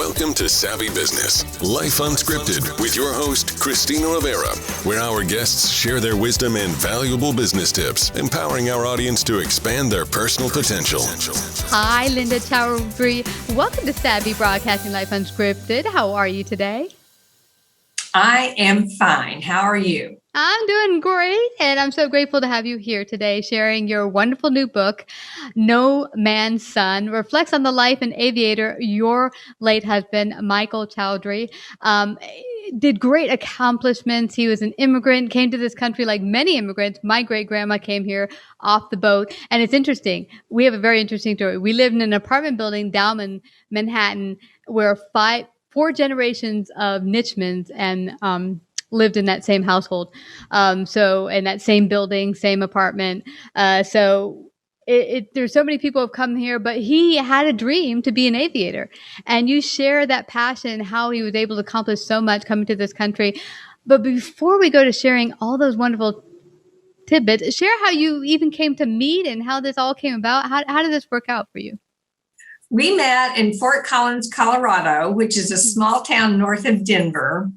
Welcome to Savvy Business, Life Unscripted, with your host, Christina Rivera, where our guests share their wisdom and valuable business tips, empowering our audience to expand their personal potential. Hi, Linda Chowdry. Welcome to Savvy Broadcasting, Life Unscripted. How are you today? I am fine. How are you? I'm doing great, and I'm so grateful to have you here today sharing your wonderful new book, No Man's Son, reflects on the life and aviator, your late husband, Michael Chowdry. Did great accomplishments. He was an immigrant, came to this country like many immigrants. My great-grandma came here off the boat, and it's interesting. We have a very interesting story. We lived in an apartment building down in Manhattan where four generations of Nitchmans and lived in that same household. So in that same building, same apartment. There's so many people have come here, but he had a dream to be an aviator. And you share that passion, how he was able to accomplish so much coming to this country. But before we go to sharing all those wonderful tidbits, share how you even came to meet and how this all came about. How did this work out for you? We met in Fort Collins, Colorado, which is a small town north of Denver.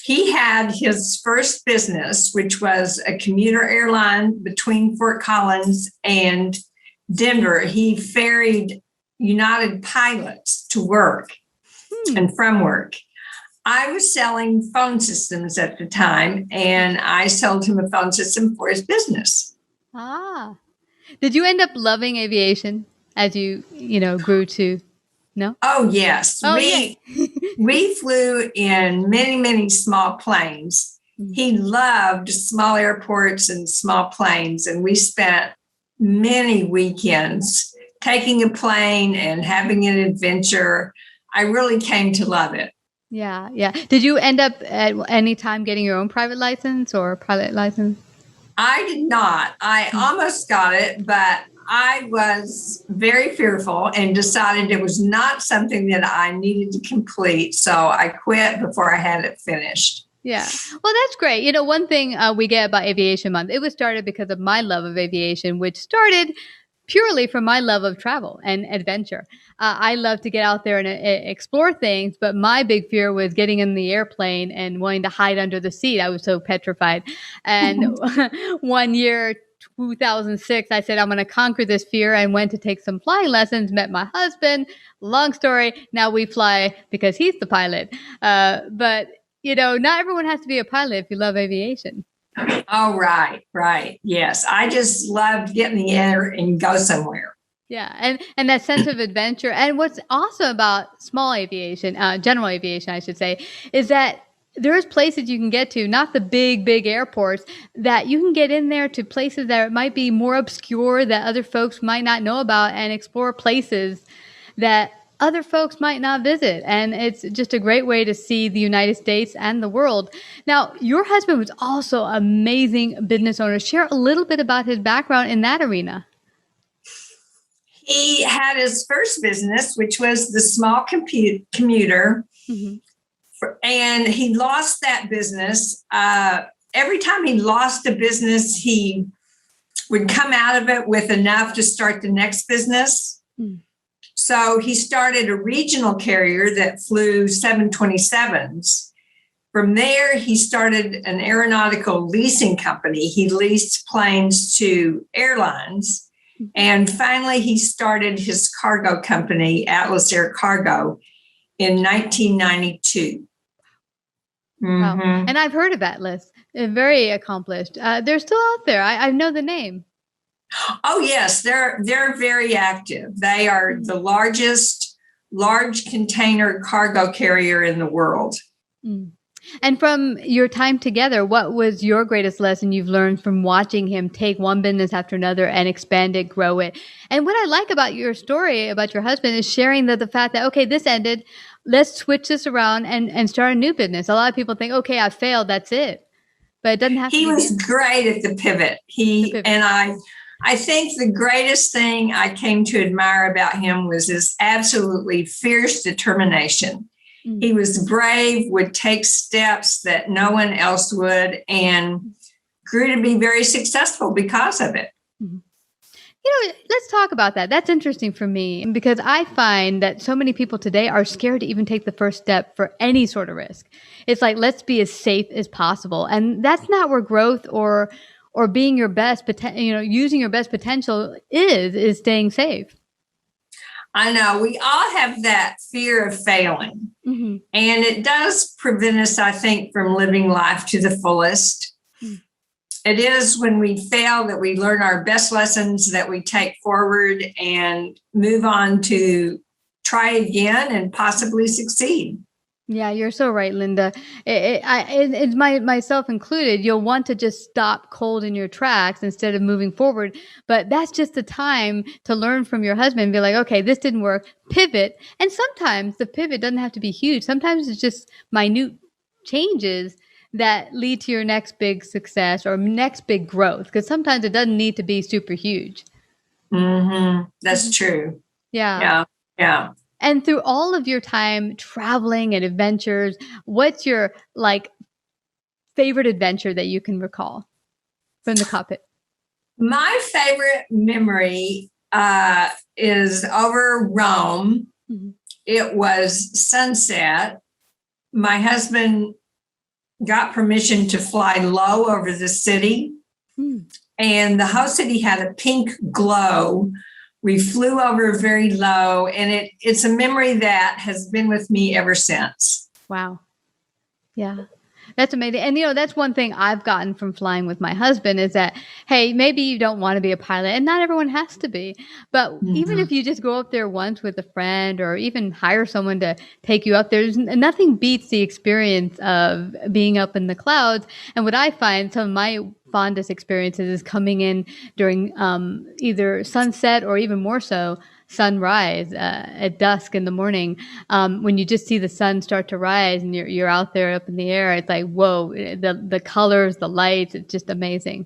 He had his first business, which was a commuter airline between Fort Collins and Denver. He ferried United pilots to work and from work. I was selling phone systems at the time, and I sold him a phone system for his business. Did you end up loving aviation as you grew to? No? Oh, yes. We flew in many, many small planes. He loved small airports and small planes. And we spent many weekends taking a plane and having an adventure. I really came to love it. Yeah. Did you end up at any time getting your own private license or pilot license? I did not. I almost got it, but I was very fearful and decided it was not something that I needed to complete. So I quit before I had it finished. Yeah. Well, that's great. One thing we get about Aviation Month, it was started because of my love of aviation, which started purely from my love of travel and adventure. I love to get out there and explore things, but my big fear was getting in the airplane and wanting to hide under the seat. I was so petrified. And one year, 2006, I said, I'm going to conquer this fear, and went to take some flying lessons, met my husband. Long story. Now we fly because he's the pilot. But not everyone has to be a pilot if you love aviation. Oh, right. Yes. I just loved getting in the air and go somewhere. Yeah. And that sense of adventure. And what's awesome about small aviation, general aviation, I should say, is that there's places you can get to, not the big airports, that you can get in there to places that might be more obscure that other folks might not know about, and explore places that other folks might not visit. And it's just a great way to see the United States and the world. Now, your husband was also an amazing business owner. Share a little bit about his background in that arena. He had his first business, which was the small commuter. Mm-hmm. And he lost that business. Every time he lost a business, he would come out of it with enough to start the next business. So he started a regional carrier that flew 727s. From there, he started an aeronautical leasing company. He leased planes to airlines. And finally, he started his cargo company, Atlas Air Cargo, in 1992. Wow. And I've heard of Atlas. They're very accomplished. They're still out there. I know the name. Oh, yes. They're very active. They are the largest large container cargo carrier in the world. And from your time together, what was your greatest lesson you've learned from watching him take one business after another and expand it, grow it? And what I like about your story about your husband is sharing the fact that, okay, this ended. Let's switch this around and start a new business. A lot of people think, okay, I failed. That's it. But it doesn't have to be. He was great at the pivot. And I think the greatest thing I came to admire about him was his absolutely fierce determination. He was brave, would take steps that no one else would, and grew to be very successful because of it. Let's talk about that. That's interesting for me because I find that so many people today are scared to even take the first step for any sort of risk. It's like, let's be as safe as possible. And that's not where growth or being your best, using your best potential is staying safe. I know we all have that fear of failing, and it does prevent us, I think, from living life to the fullest. It is when we fail that we learn our best lessons that we take forward and move on to try again and possibly succeed. Yeah, you're so right, Linda. It's myself included. You'll want to just stop cold in your tracks instead of moving forward. But that's just the time to learn from your husband and be like, okay, this didn't work. Pivot. And sometimes the pivot doesn't have to be huge. Sometimes it's just minute changes that lead to your next big success or next big growth. Because sometimes it doesn't need to be super huge. That's true. Yeah. And through all of your time traveling and adventures, what's your favorite adventure that you can recall from the cockpit? My favorite memory is over Rome. It was sunset. My husband got permission to fly low over the city, and the whole city had a pink glow. We flew over very low, and it's a memory that has been with me ever since. Wow. Yeah. That's amazing. And, that's one thing I've gotten from flying with my husband is that, hey, maybe you don't want to be a pilot, and not everyone has to be. But even if you just go up there once with a friend or even hire someone to take you up there, nothing beats the experience of being up in the clouds. And what I find, some of my fondest experiences is coming in during either sunset or even more so sunrise at dusk in the morning, when you just see the sun start to rise and you're out there up in the air. It's like, whoa, the colors, the lights, it's just amazing.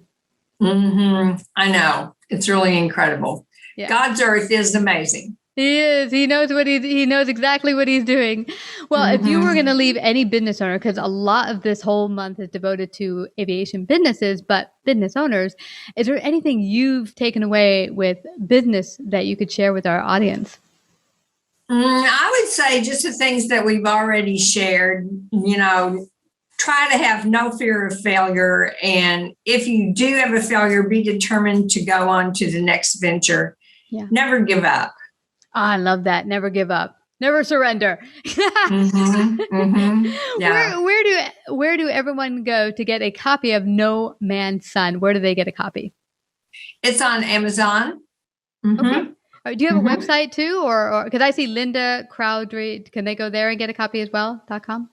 I know, it's really incredible. Yeah. God's earth is amazing. He is. He knows he knows exactly what he's doing. Well, if you were going to leave any business owner, because a lot of this whole month is devoted to aviation businesses, but business owners, is there anything you've taken away with business that you could share with our audience? I would say just the things that we've already shared, try to have no fear of failure. And if you do have a failure, be determined to go on to the next venture. Yeah. Never give up. Oh, I love that. Never give up. Never surrender. Yeah. Where do everyone go to get a copy of No Man's Son? Where do they get a copy? It's on Amazon. Okay. Do you have a website too? Or because I see Linda Chowdry, can they go there and get a copy as well? .com?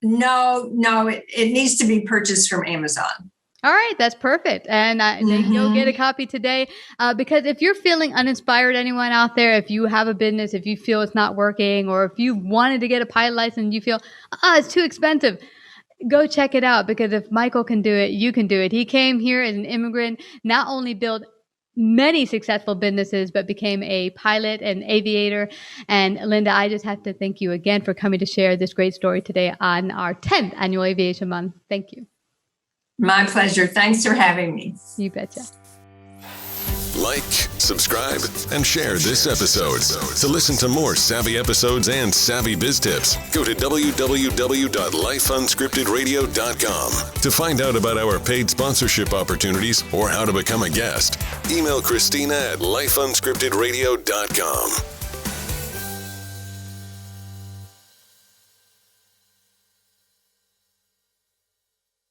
No, it needs to be purchased from Amazon. All right, that's perfect. And go get a copy today because if you're feeling uninspired, anyone out there, if you have a business, if you feel it's not working, or if you wanted to get a pilot license and you feel, it's too expensive, go check it out because if Michael can do it, you can do it. He came here as an immigrant, not only built many successful businesses, but became a pilot and aviator. And Linda, I just have to thank you again for coming to share this great story today on our 10th annual Aviation Month. Thank you. My pleasure. Thanks for having me. You betcha. Like, subscribe, and share this episode. To listen to more savvy episodes and savvy biz tips, go to www.lifeunscriptedradio.com. To find out about our paid sponsorship opportunities or how to become a guest, email Christina at lifeunscriptedradio.com.